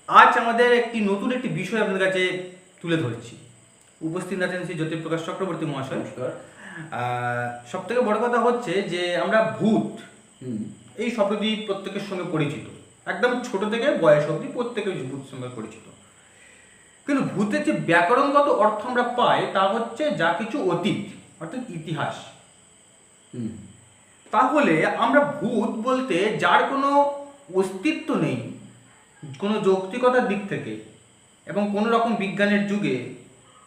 আজ আমাদের নতুন একটি বিষয় আপনাদের কাছে তুলে ধরছি। উপস্থিত আছেন শ্রী জ্যোতিপ্রকাশ চক্রবর্তী মহাশয়। নমস্কার। সব থেকে বড় কথা হচ্ছে যে আমরা ভূত হুম এই শব্দটি প্রত্যেকের সঙ্গে পরিচিত, একদম ছোট থেকে বয়স অবধি প্রত্যেকে ভূত সঙ্গে পরিচিত। কিন্তু ভূতের যে ব্যাকরণগত অর্থ আমরা পাই তা হচ্ছে যা কিছু অতীত, অর্থাৎ ইতিহাস। হুম তাহলে আমরা ভূত বলতে যার কোনো অস্তিত্ব নেই কোনো যৌক্তিকতার দিক থেকে এবং কোনো রকম বিজ্ঞানের যুগে,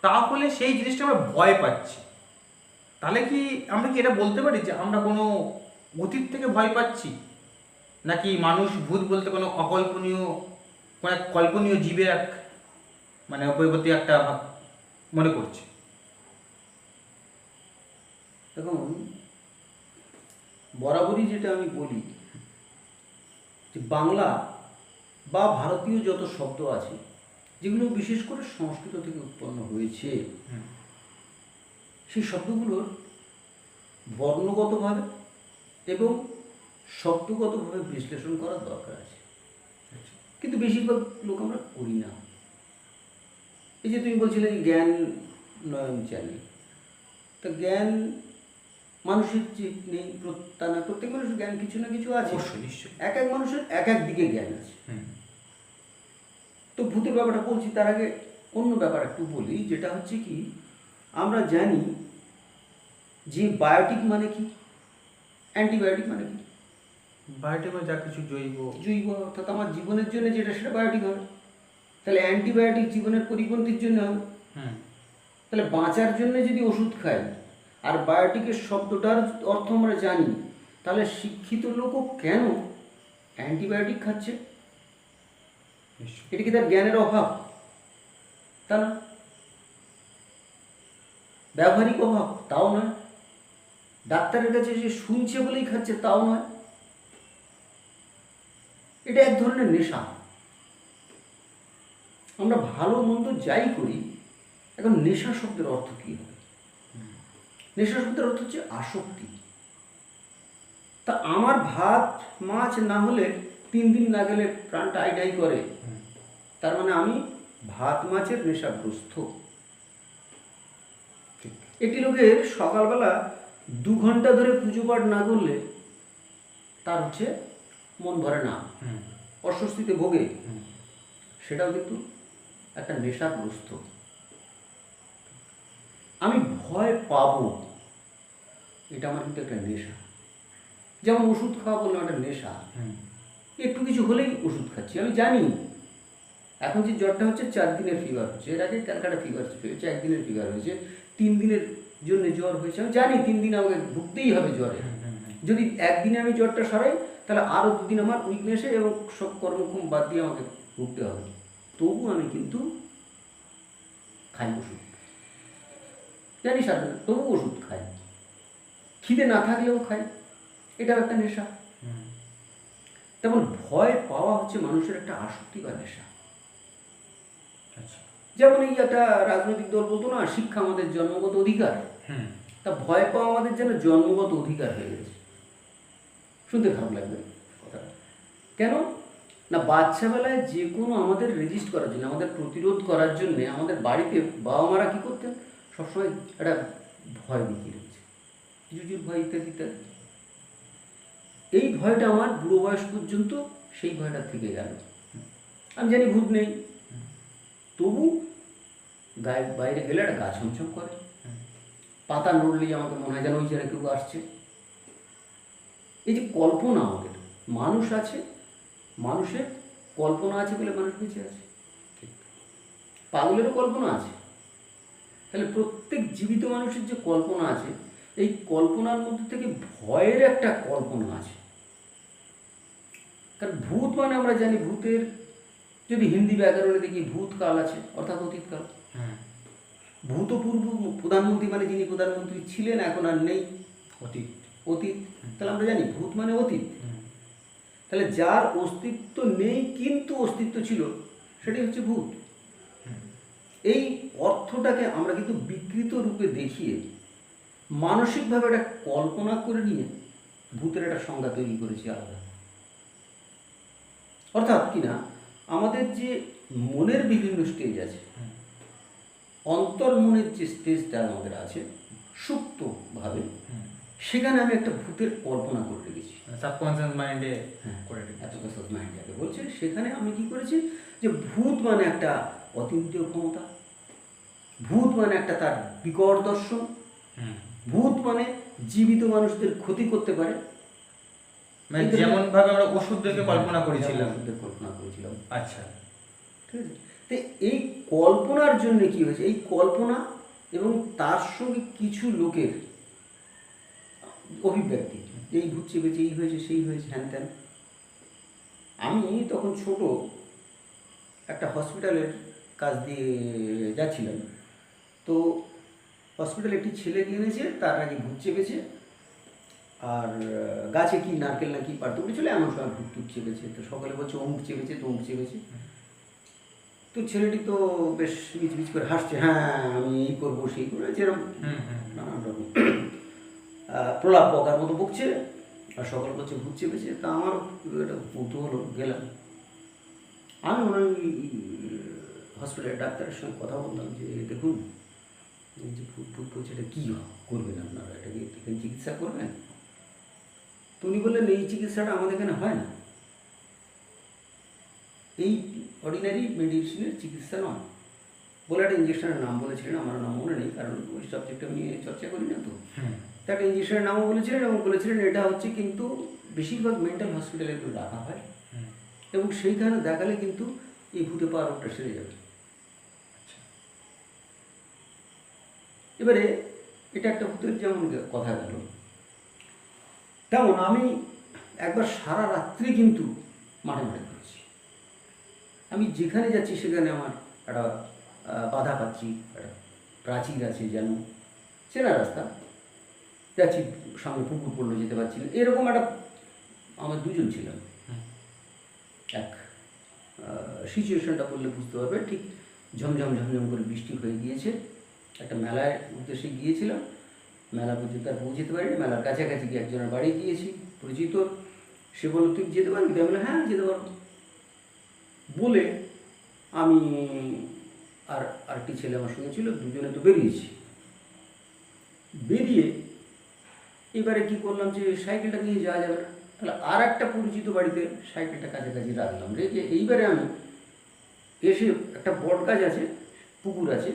তাহলে সেই জিনিসটা আমরা ভয় পাচ্ছি। তাহলে কি আমরা এটা বলতে পারি যে আমরা কোনো অতীত থেকে ভয় পাচ্ছি, নাকি মানুষ ভূত বলতে কোনো অকল্পনীয়, কোনো এক কল্পনীয় জীবের এক প্রতি একটা মনে করছে? এখন বরাবরই যেটা আমি বলি যে বাংলা বা ভারতীয় যত শব্দ আছে যেগুলো বিশেষ করে সংস্কৃত থেকে উৎপন্ন হয়েছে, সেই শব্দগুলোর বর্ণগতভাবে এবং শব্দগতভাবে বিশ্লেষণ করার দরকার আছে। কিন্তু বেশিরভাগ লোক আমরা করি না। এই যে তুমি বলছিলে যে জ্ঞান নয়ন চালি, তা জ্ঞান মানুষের যে নেই তা না, প্রত্যেক মানুষের জ্ঞান কিছু না কিছু আছে। অবশ্যই, নিশ্চয়ই। এক এক মানুষের এক এক দিকে জ্ঞান আছে। তো ভূতের ব্যাপারটা বলছি, তার আগে অন্য ব্যাপার একটু বলি, যেটা হচ্ছে কি আমরা জানি যে বায়োটিক মানে কি, অ্যান্টিবায়োটিক মানে কি। বায়োটিক যা কিছু জৈব জৈব অর্থাৎ আমার জীবনের জন্য যেটা সেটা বায়োটিক হবে। তাহলে অ্যান্টিবায়োটিক জীবনের পরিপন্থীর জন্য হবে। তাহলে বাঁচার জন্য যদি ওষুধ খাই আর বায়োটিকের শব্দটার অর্থ আমরা জানি, তাহলে শিক্ষিত লোকও কেন অ্যান্টিবায়োটিক খাচ্ছে? এটা কি তার জ্ঞানের অভাব? তা না। ব্যবহারিক অভাব? তাও নয়। ডাক্তারের কাছে যে শুনছে বলেই খাচ্ছে তাও নয়। এটা এক ধরনের নেশা। আমরা ভালো মন্দ যাই করি, এখন নেশা শব্দের অর্থ কী হবে? নেশা শব্দের অর্থ হচ্ছে আসক্তি। তা আমার ভাত মাছ না হলে 3 দিন না গেলে প্রাণটা আইডাই করে, তার মানে আমি ভাত মাছের নেশাগ্রস্ত। একটি লোকের সকালবেলা 2 ঘন্টা ধরে পুজো পাঠ না করলে তার হচ্ছে মন ভরে না, অস্বস্তিতে ভোগে, সেটাও কিন্তু একটা নেশাগ্রস্ত। আমি ভয় পাবো, এটা আমার কিন্তু একটা নেশা। যেমন ওষুধ খাওয়া বললাম একটা নেশা। একটু কিছু হলেই ওষুধ খাচ্ছি। আমি জানি এখন যে জ্বরটা হচ্ছে 4 দিনের ফিভার হচ্ছে, এর আগে ক্যালকাটা ফিভার হয়েছে, 1 দিনের ফিভার হয়েছে, 3 দিনের জন্য জ্বর হয়েছে। আমি জানি 3 দিন আমাকে ভুগতেই হবে জ্বরে। যদি একদিনে আমি জ্বরটা সরাই তাহলে আরও 2 দিন আমার উইকনেসে এবং সব কর্মক্ষম বাদ দিয়ে আমাকে ভুগতে হবে। তবু আমি কিন্তু খাই ওষুধ, জানি সাধারণ, তবু ওষুধ খাই। খিদে না থাকলেও খাই, এটাও একটা নেশা। তেমন ভয় পাওয়া হচ্ছে মানুষের একটা আসক্তি বা নেশা। যেমন এই একটা রাজনৈতিক দল বলতো না, শিক্ষা আমাদের জন্মগত অধিকার। তা ভয় পাওয়া আমাদের যেন জন্মগত অধিকার হয়ে গেছে। শুনতে খারাপ লাগবে কথাটা। কেন না, বাচ্চাবেলায় যে কোনো আমাদের রেজিস্ট করার জন্য, আমাদের প্রতিরোধ করার জন্যে আমাদের বাড়িতে বাবা মারা কী করতেন, সবসময় একটা ভয় দেখিয়ে রেখেছে, জুজুর ভয় ইত্যাদি ইত্যাদি। এই ভয়টা আমার বুড়ো বয়স পর্যন্ত সেই ভয়টা থেকে গেল। আমি জানি ভূত নেই, তবু গায়ে বাইরে গেলে একটা গা ছমছম করে, পাতা নড়লেই আমাকে মনে হয় যেন ওই জায়গায় কেউ আসছে। এই যে কল্পনা, আমাদের মানুষ আছে, মানুষের কল্পনা আছে বলে মানুষ বেঁচে আছে। পাগলেরও কল্পনা আছে। তাহলে প্রত্যেক জীবিত মানুষের যে কল্পনা আছে, এই কল্পনার মধ্যে থেকে ভয়ের একটা কল্পনা আছে। কারণ ভূত মানে আমরা জানি, ভূতের যদি হিন্দি ব্যাকরণে দেখি ভূতকাল আছে, অর্থাৎ অতীতকাল। ভূতপূর্ব প্রধানমন্ত্রী মানে যিনি প্রধানমন্ত্রী ছিলেন, এখন আর নেই, অতীত। অতীত। তাহলে আমরা জানি ভূত মানে অতীত। তাহলে যার অস্তিত্ব নেই কিন্তু অস্তিত্ব ছিল, সেটাই হচ্ছে ভূত। এই অর্থটাকে আমরা কিন্তু বিকৃত রূপে দেখিয়ে মানসিকভাবে একটা কল্পনা করে নিয়ে ভূতের একটা সংজ্ঞা তৈরি করেছি আলাদা। অর্থাৎ কি না, আমাদের যে মনের বিভিন্ন স্টেজ আছে, অন্তর্মনের যে স্টেজটা আমাদের আছে সুপ্তভাবে, সেখানে আমি একটা ভূতের কল্পনা করে রেখেছি। সাবকনসিয়াস মাইন্ডে হ্যাঁ, করে রেখেছি। এত কথা মাইন্ড যাকে বলছে, সেখানে আমি কি করেছি যে ভূত মানে একটা অতীন্দ্রিয় ক্ষমতা, ভূত মানে একটা তার বিকট দর্শন, ভূত মানে জীবিত মানুষদের ক্ষতি করতে পারে, মানে যেমন ভাবে আমরা ওষুধদেরকে কল্পনা করেছিলাম। ওষুধের কল্পনা করেছিলাম। আচ্ছা, ঠিক আছে। তো এই কল্পনার জন্য কি হয়েছে, এই কল্পনা এবং তার সঙ্গে কিছু লোকের অভিব্যক্তি, এই ভূত চেপেছে, এই হয়েছে, সেই হয়েছে, হ্যান ত্যান। আমি তখন ছোট একটা হসপিটালের কাজ দিয়ে যাচ্ছিলাম, তো হসপিটালে একটি ছেলে গিয়ে এনেছে, তার আগে ভূত চেপেছে, আর গাছে কি নারকেল না কি পারতে উঠেছিল, এমন সময় ভূত টুত চেপেছে। তো সকালে বলছে অমুক চেপেছে, তমুক চেপেছে। তো ছেলেটি তো বেশ মিচমিচ করে হাসছে, হ্যাঁ আমি এই করবো সেই করবো, যেরকম নানান রকম প্রলাপ বকার মতো বকছে, আর সকালে বলছে ভূত চেপেছে। তা আমার একটা কৌতূহল গেলাম, আমি ওই হসপিটালের ডাক্তারের সঙ্গে কথা বললাম যে দেখুন, এই যে ভূত ভূত বলছে, এটা কী করবেন আপনারা, এটাকে এখানে চিকিৎসা করবেন? তো উনি বললেন এই চিকিৎসাটা আমাদের এখানে হয় না, এই অর্ডিনারি মেডিসিনের চিকিৎসা নয়। বলে একটা ইঞ্জেকশনের নাম বলেছিলেন, আমার নাম মনে নেই, কারণ ওই সাবজেক্টটা নিয়ে চর্চা করি না তো। তা একটা ইঞ্জেকশনের নামও বলেছিলেন, এবং বলেছিলেন এটা হচ্ছে কিন্তু বেশিরভাগ মেন্টাল হসপিটালে এগুলো রাখা হয়, এবং সেইখানে দেখালে কিন্তু এই ভূতে পাওয়ার রোগটা সেরে যাবে। এবারে এটা একটা ভূতের যেমন কথা গেল, তেমন আমি একবার সারা রাত্রি কিন্তু মাঠে মাঠে ঘুরেছি। আমি যেখানে যাচ্ছি সেখানে আমার একটা বাধা পাচ্ছি, একটা প্রাচীর আছে যেন, চেনা রাস্তা, যাচ্ছি, সামনে পুকুর পড়লো, যেতে পারছি না, এরকম একটা, আমরা দুজন ছিলাম। এক সিচুয়েশনটা বললে বুঝতে পারবে, ঠিক ঝমঝম ঝমঝম করে বৃষ্টি হয়ে গিয়েছে, একটা মেলায় উদ্দেশ্যে গিয়েছিলাম, মেলা পর্যন্ত আর পৌঁছতে পারিনি, মেলার কাছাকাছি গিয়ে একজনের বাড়ি গিয়েছি পরিচিত, সে বলল তুই যেতে পারবি? আমি বললাম হ্যাঁ যেতে পারবো। বলে আমি আর আরেকটি ছেলে আমার সঙ্গে ছিল, দুজনে তো বেরিয়েছি। বেরিয়ে এবারে কি করলাম যে সাইকেলটা নিয়ে যাওয়া যাবে না, তাহলে আর একটা পরিচিত বাড়িতে সাইকেলটা কাছাকাছি রাখলাম, রেখে এইবারে আমি এসে একটা বট গাছ আছে, পুকুর আছে,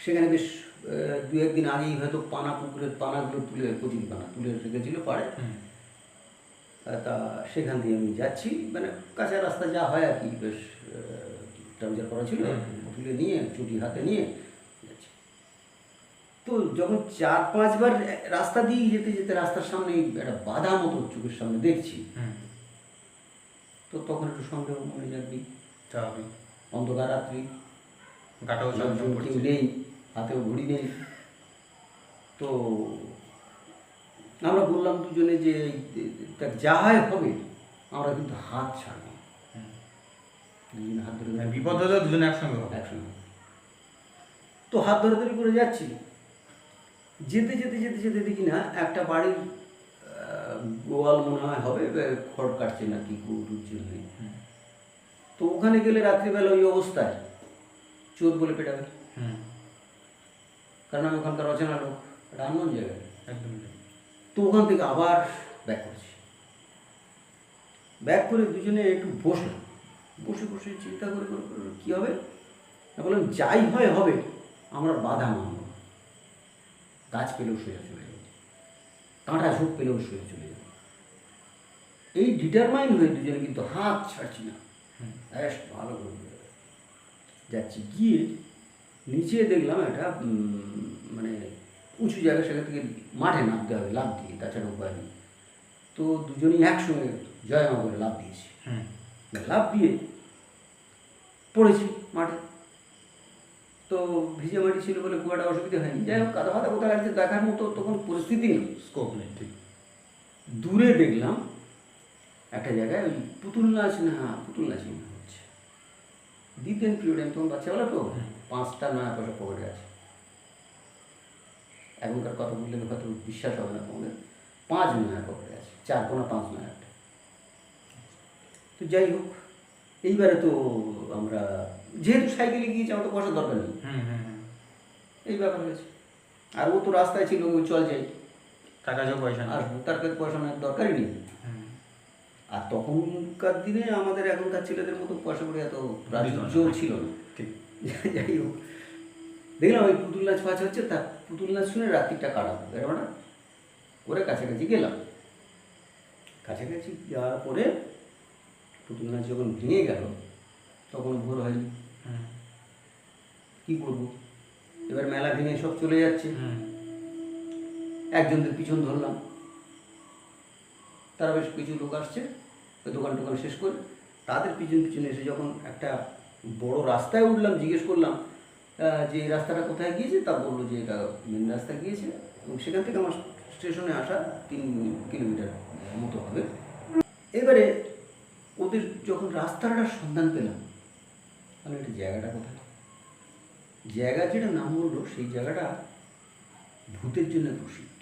সেখানে বেশ দু একদিন আগেই হয়তো পানা, পুকুরের পানাগুলো তুলে, কচুরি পানা তুলে রেখেছিল পাড়ে, তা সেখান দিয়ে আমি যাচ্ছি, মানে কাঁচা রাস্তা যা হয় আর কি, বেশ ট্রাউজার করা ছিল, তুলে নিয়ে চুটি হাতে নিয়ে যাচ্ছি। তো যখন 4-5 বার রাস্তা দিয়ে যেতে যেতে রাস্তার সামনে একটা বাধা মতো চোখের সামনে দেখছি, তো তখন একটু সন্দেহ মনে যাবি, অন্ধকার রাত্রি, কেউ নেই, হাতেও ঘড়ি নেই। তো আমরা বললাম দুজনে যে যা হয় হবে, আমরা কিন্তু হাত ছাড়ব, দুজনে হাত ধরে, বিপদ হলে দুজনে একসঙ্গে হবে। একসঙ্গে। তো হাত ধরাধরি করে যাচ্ছি, যেতে যেতে যেতে যেতে দেখি না একটা বাড়ির গোয়াল মনে হয় হবে, খড় কাটছে না কি গরুর জন্য। তো ওখানে গেলে রাত্রিবেলা ওই অবস্থায় চোর বলে পেটাবে, কারণ আমি ওখানকার অচেনা লোক, একটা আননোন জায়গায় একদম। তো ওখান থেকে আবার ব্যাক করছি, ব্যাক করে দুজনে একটু বসলাম, বসে বসে চিন্তা করে করে করে কী হবে, বললাম যাই হয় হবে, আমরা বাধা মানব, গাছ পেলেও সোজা চলে যাবে, কাঁটা ঝোপ পেলেও সোজা চলে যাবে। এই ডিটারমাইন হয়ে দুজনে কিন্তু হাত ছাড়ছি না, বেশ ভালো করে যাচ্ছি। গিয়ে নিচে দেখলাম একটা মানে উঁচু জায়গা, সেখান থেকে মাঠে নামতে হবে লাফ দিয়ে, তাছাড়া উপায় নেই। তো দুজনেই একসঙ্গে জয় মা করে লাফ দিয়েছি, লাফ দিয়ে পড়েছি মাঠে। তো ভিজে মাটি ছিল বলে খুব একটা অসুবিধা হয়নি, যাই হোক কাদা ফাদা কোথায় লাগছে দেখার মতো তখন পরিস্থিতি নেই, স্কোপ নেই। ঠিক দূরে দেখলাম একটা জায়গায় ওই পুতুল নাচ, না পুতুল নাচই মনে হচ্ছে, দ্বিতীয় পিরিয়ড, আমি তখন বাচ্চাবেলা তো, 5টা নয়া পয়সা পকেটে আছে, এখনকার কথা বললে হয়তো বিশ্বাস হবে না তোমাদের, 5 নয়া পকেটে আছে, 4 কোনা 5 নয়া একটা। তো যাই হোক এইবারে তো আমরা যেহেতু সাইকেলে গিয়েছি, আমার তো পয়সার দরকার নেই, হুম হুম হুম। এই ব্যাপার হয়েছে। আর ও তো রাস্তায় ছিল, ওই চল যাই, তার কাছেও পয়সা নেই। আর তার কাছে পয়সা নেওয়ার দরকারই নেই। হুম। আর তখনকার দিনে আমাদের এখনকার ছেলেদের মতো পয়সা করে এত দিত না। জোর ছিল না। ঠিক। যাই হোক, দেখলাম ওই পুতুল নাচ ফাচ হচ্ছে, তা পুতুল নাচ শুনে রাত্রিটা কাটাবো এরকম না করে কাছাকাছি গেলাম। কাছাকাছি যাওয়ার পরে পুতুল নাচ যখন ভেঙে গেল তখন ভোর হয়নি, হুম কী করবো, এবার মেলা ভেঙে সব চলে যাচ্ছে। হুম একজনদের পিছন ধরলাম, তারা বেশ কিছু লোক আসছে, ওই দোকান টোকান শেষ করে তাদের পিছন পিছনে এসে যখন একটা বড় রাস্তায় উঠলাম, জিজ্ঞেস করলাম যে এই রাস্তাটা কোথায় গিয়েছে, তা বললো যে এটা মেন রাস্তা গিয়েছে, এবং সেখান থেকে আমার স্টেশনে আসা 3 কিলোমিটার মতো হবে। এবারে ওদের যখন রাস্তাটার সন্ধান পেলাম, তাহলে এটা জায়গাটা কোথায়, জায়গা যেটা নাম বললো সেই জায়গাটা ভূতের জন্য প্রসিদ্ধ।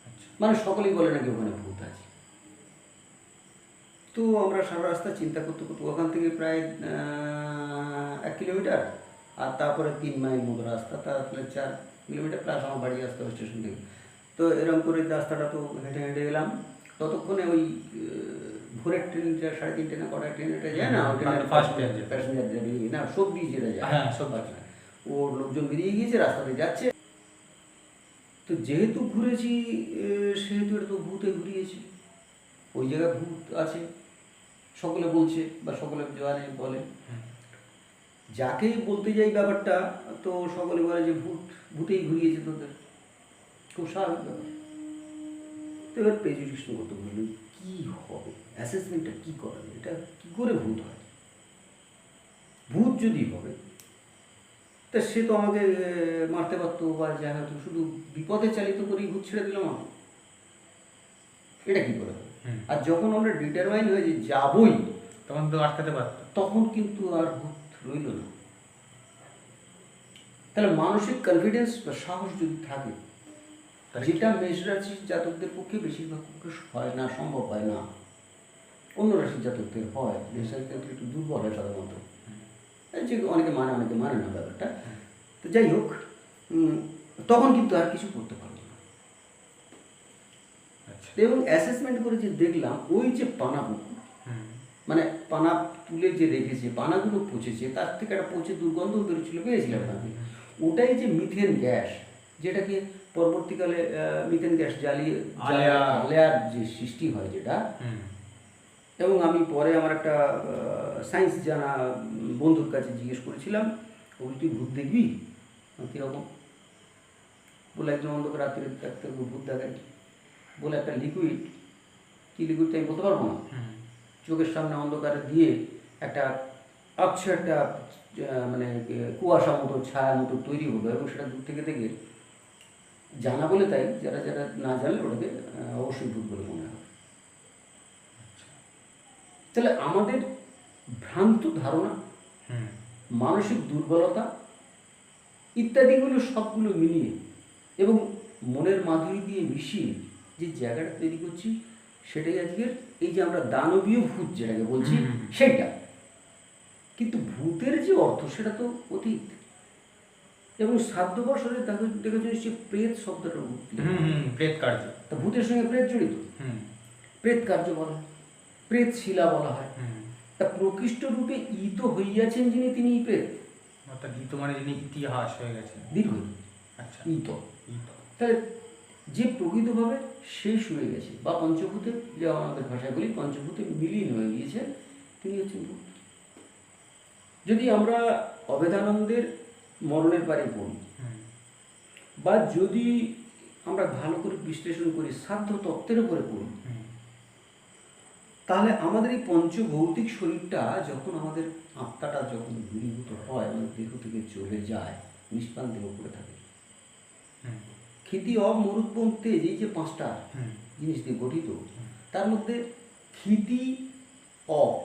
আচ্ছা। মানে সকলেই বলে নাকি ওখানে ভূত আছে। তো আমরা সারা রাস্তা চিন্তা করতে করতে ওখান থেকে প্রায় 1 কিলোমিটার, আর তারপরে 3 মাইল মতো রাস্তা, তারপরে 4 কিলোমিটার প্লাস আমার বাড়ি আসতে হবে স্টেশন থেকে। তো এরকম করে রাস্তাটা তো হেঁটে হেঁটে এলাম। ততক্ষণে ওই ভোরের ট্রেনটা 3:30 না কটায় ট্রেনটা যায় না, ওই ট্রেনের ফার্স্ট ট্রেন যেটা। প্যাসেঞ্জার বেরিয়ে না, সবজি যেটা যায়, হ্যাঁ, সবজি। আচ্ছা, ওর লোকজন বেরিয়ে গিয়েছে, রাস্তাতে যাচ্ছে। তো যেহেতু ঘুরেছি সেহেতু এটা তো ভূতে ঘুরিয়েছি, ওই জায়গায় ভূত আছে সকলে বলছে, বা সকলে জানে বলে। যাকেই বলতে যাই ব্যাপারটা, তো সকলে বলে যে ভূতেই ঘুরিয়েছে তোদের, খুব স্বাভাবিক ব্যাপার। তো এবার প্রেজুডিকশন করতে বললেন কী হবে, অ্যাসেসমেন্টটা কী করা যায়, এটা কী করে ভূত হয়। ভূত যদি হবে তা সে তো আমাকে মারতে পারতো, বা যা হয়তো শুধু বিপদে চালিত করেই ভূত ছেড়ে দিলাম আমি, এটা কী করে হবে। আর যখন আমরা ডিটারমাইন হয়ে যে যাবই, তখন তো আটকাতে পারতো। তখন কিন্তু আর ভূত রইল না। তাহলে মানসিক কনফিডেন্স বা সাহস যদি থাকে, যেটা মেষ রাশির জাতকদের পক্ষে বেশিরভাগ পক্ষে হয় না, সম্ভব হয় না, অন্য রাশির জাতকদের হয়, মেষ রাশির জাতক একটু দুর্বল হয় সাধারণত, যে অনেকে মানে অনেকে মানে না ব্যাপারটা। তো যাই হোক, তখন কিন্তু আর কিছু করতে পারবো না। আচ্ছা। এবং অ্যাসেসমেন্ট করে যে দেখলাম, ওই যে পানা পুকুর, মানে পানা তুলে যে রেখেছে, পানাগুলো পচেছে, তার থেকে একটা পচে দুর্গন্ধ বেরোচ্ছিল, পেয়েছিলাম আমি। ওটাই যে মিথেন গ্যাস, যেটাকে পরবর্তীকালে মিথেন গ্যাস জ্বালিয়ে আলেয়ার যে সৃষ্টি হয় যেটা। এবং আমি পরে আমার একটা সায়েন্স জানা বন্ধুর কাছে জিজ্ঞেস করেছিলাম, ওই তুই ভূত দেখবি কীরকম, বলে একজন অন্ধকার রাত্রে একটা ভূত দেখেন, বলে একটা লিকুইড, কী লিকুইড আমি বলতে পারবো না, চোখের সামনে অন্ধকারে দিয়ে একটা আবছা একটা মানে কুয়াশা মতো ছায়া মতো তৈরি হলো, এবং সেটা দূর থেকে দেখে জানা বলে, তাই যারা যারা না জানলে ওটাকে অবশ্যই ভূত বলে মনে হয়। তাহলে আমাদের ভ্রান্ত ধারণা, মানসিক দুর্বলতা ইত্যাদিগুলো সবগুলো মিলিয়ে এবং মনের মাধুরী দিয়ে মিশিয়ে যে জায়গাটা তৈরি করছি, সেটাই আজকের এই যে আমরা দানবীয় ভূত যেটাকে বলছি সেইটা। কিন্তু ভূতের যে অর্থ সেটা তো অতীত, এবং 7 বছরে দেখেছো সে প্রেত শব্দটা প্রেত কার্য, তা ভূতের সঙ্গে প্রেত জড়িত, প্রেত কার্য বলা হয়, প্রেত শিলা বলা হয়। তা প্রকৃষ্ট রূপে ইত হইয়াছেন যিনি, তিনি প্রেত, অর্থাৎ ইত মানে যিনি ইতিহাস হয়ে গেছেন, দীর্ঘ। আচ্ছা, ইত তাহলে যে প্রকৃতভাবে শেষ হয়ে গেছে, বা পঞ্চভূতে, যে আমাদের ভাষায় বলি পঞ্চভূতে বিলীন হয়ে গিয়েছে, তিনি হচ্ছেন ভূত। যদি আমরা অভেদানন্দের মরণের পারে পড়ি, বা যদি আমরা ভালো করে বিশ্লেষণ করি সাধ্য তত্ত্বের উপরে পড়ি, তাহলে আমাদের এই পঞ্চভৌতিক শরীরটা যখন আমাদের আত্মাটা যখন দূরীভূত হয়, আমাদের দেহ থেকে চলে যায়, নিষ্প্রাণ দেহ করে থাকে, ক্ষিতি অব মরুৎপম তেজ, এই যে 5টা জিনিস দিয়ে গঠিত, তার মধ্যে ক্ষিতি অপ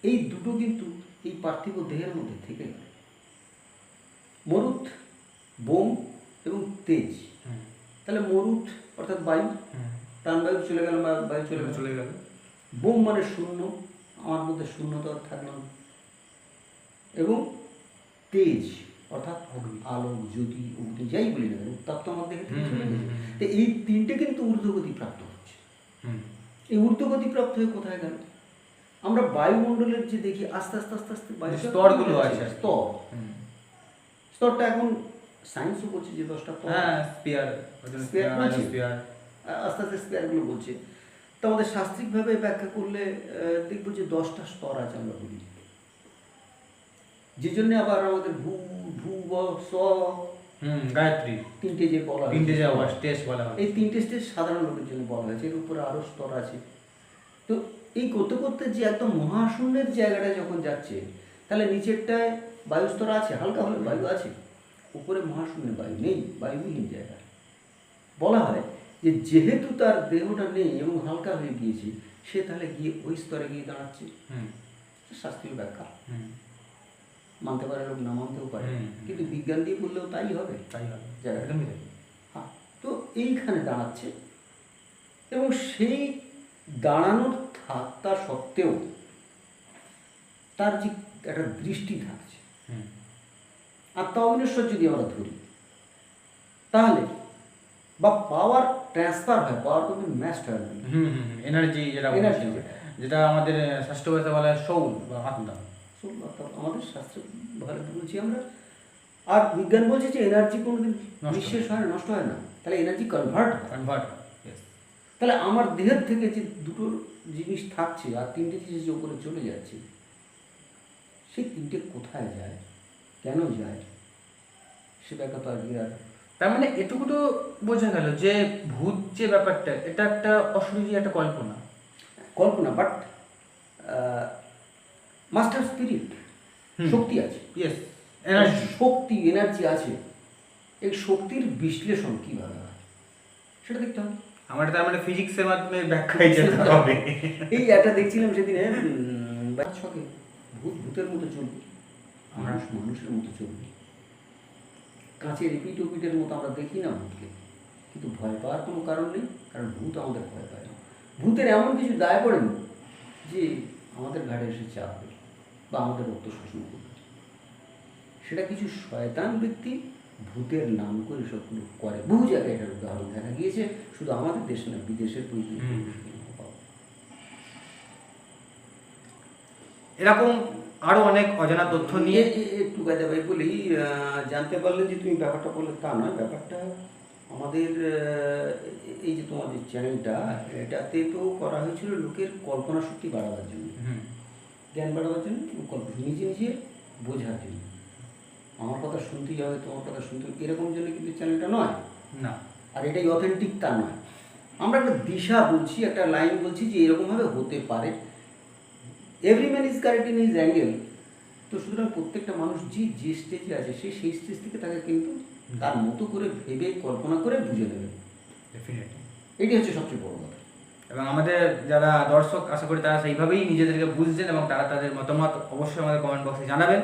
এই দুটো কিন্তু এই পার্থিব দেহের মধ্যে থেকে গেল। মরুৎ, বোম এবং তেজ। তাহলে মরুৎ অর্থাৎ বায়ু, প্রাণবায়ু চলে গেল, বায়ু চলে গেল। বোম মানে শূন্য, আমার মধ্যে শূন্যতা থাকলো না। এবং তেজ অর্থাৎ আলোক, জ্যোতি, অগ্নি, যাই বলি না কেন, উত্তাপ তো আমার দেখে থেকে চলে গেছে। তো এই তিনটে কিন্তু ঊর্ধ্বগতি প্রাপ্ত হচ্ছে। এই ঊর্ধ্বগতি প্রাপ্ত হয়ে কোথায় গেল? আমরা বায়ুমণ্ডলের যে দেখি আস্তে আস্তে আস্তে আস্তে বায়ু স্তরগুলো আছে, স্তরটা এখন সায়েন্সও বলছে যে 10টা স্পিয়ার আস্তে আস্তে স্পেয়ারগুলো বলছে। তো আমাদের শাস্ত্রিকভাবে ব্যাখ্যা করলে দেখবো যে 10টা স্তর আছে আমরা বলি, যে জন্য আবার আমাদের ভূ ভূ স গায়ত্রী তিনটে যে বলা হয়, তিনটে যে স্টেজ বলা হয়, এই তিনটে স্টেজ সাধারণ লোকের জন্য বলা হয়েছে। এর উপরে আরও স্তর আছে। তো এই করতে করতে যে একদম মহাশূন্যের জায়গাটা যখন যাচ্ছে, তাহলে নিচেরটায় বায়ুস্তর আছে, হালকা হলে বায়ু আছে, উপরে মহাশূন্যে বায়ু নেই, বায়ুবিহীন জায়গা। বলা হয় যে যেহেতু তার দেহটা নেই এবং হালকা হয়ে গিয়েছে, সে তাহলে গিয়ে ওই স্তরে গিয়ে দাঁড়াচ্ছে। শাস্ত্রীয় ব্যাখ্যা, মানতে পারে লোক, না মানতেও পারে, কিন্তু বিজ্ঞান দিয়ে বললেও তাই হবে। একদমই তাই। হ্যাঁ, তো এইখানে দাঁড়াচ্ছে এবং সেই দাঁড়ানোর থাকা সত্ত্বেও তার যে একটা দৃষ্টি থাকছে, আত্মা অবিনশ্বর যদি আমরা ধরি, তাহলে বা পাওয়ার ট্রান্সফার হয়, পাওয়ার কিন্তু ম্যাস্ট হয় না, এনার্জি যেটা আমাদের শাস্ত্র ভাষা বলা হয় সৌল বা আত্মা। আমাদের শাস্ত্র ভালো বলছি আমরা, আর বিজ্ঞান বলছে যে এনার্জি কোনোদিন নিঃশেষ হয় না, নষ্ট হয় না, তাহলে এনার্জি কনভার্ট। তাহলে আমার দেহের থেকে যে দুটো জিনিস থাকছে আর তিনটে জিনিস যে উপরে চলে যাচ্ছে, সেই তিনটে কোথায় যায়, কেন যায়, সে ব্যাপার তো আজকে আর। তার মানে এটুকু তো বোঝা গেল যে ভূত যে ব্যাপারটা, এটা একটা অশরীরী একটা কল্পনা, বাট মাস্টার স্পিরিট, শক্তি আছে, শক্তি, এনার্জি আছে। এই শক্তির বিশ্লেষণ কিভাবে হয় সেটা দেখতে হবে। আমার তার মানে ফিজিক্সের মাধ্যমে ব্যাখ্যায় যেতে হবে। এই একটা দেখছিলাম সেদিনে, ছকে ভূতের মতো চলবে, মানুষের মতো চলবে। কাঁচের এপিটোপিটের মতো আমরা দেখি না ভূতকে, কিন্তু ভয় পাওয়ার কোনো কারণ নেই, কারণ ভূত আমাদের ভয় পায় না। ভূতের এমন কিছু দায় পড়েনি যে আমাদের ঘাড়ে এসে চাপবে বা আমাদের রক্ত শোষণ করবে। সেটা কিছু শয়তান ব্যক্তি ভূতের নাম করে সবগুলো করে। বহু জায়গায় এটার উদাহরণ দেখা গিয়েছে, শুধু আমাদের দেশে না, বিদেশের এরকম আরো অনেক অজানা তথ্য নিয়ে একটু গাদা ভাই বলি, জানতে পারলে যে তুমি ব্যাপারটা বললে তা নয়। ব্যাপারটা আমাদের এই যে তোমাদের চ্যানেলটা, এটাতে তো করা হয়েছিল লোকের কল্পনা শক্তি বাড়াবার জন্য, জ্ঞান বাড়াবার জন্য, নিজে নিজে বোঝার জন্য। আমার কথা শুনতেই হবে, তোমার কথা শুনতে হবে, এরকম জন্য কিন্তু চ্যানেলটা নয় না। আর এটাই অথেন্টিক তা নয়। আমরা একটা দিশা বলছি, একটা লাইন বলছি যে এরকমভাবে হতে পারে। Every man is correct in his angle. তো সুতরাং প্রত্যেকটা মানুষ যে স্টেজে আছে, সে সেই স্টেজ থেকে তাকে কিন্তু তার মতো করে ভেবে কল্পনা করে বুঝে নেবে। এটি হচ্ছে সবচেয়ে বড় কথা। এবং আমাদের যারা দর্শক, আশা করি তারা সেইভাবেই নিজেদেরকে বুঝছেন এবং তারা তাদের মতামত অবশ্যই আমাদের কমেন্ট বক্সে জানাবেন।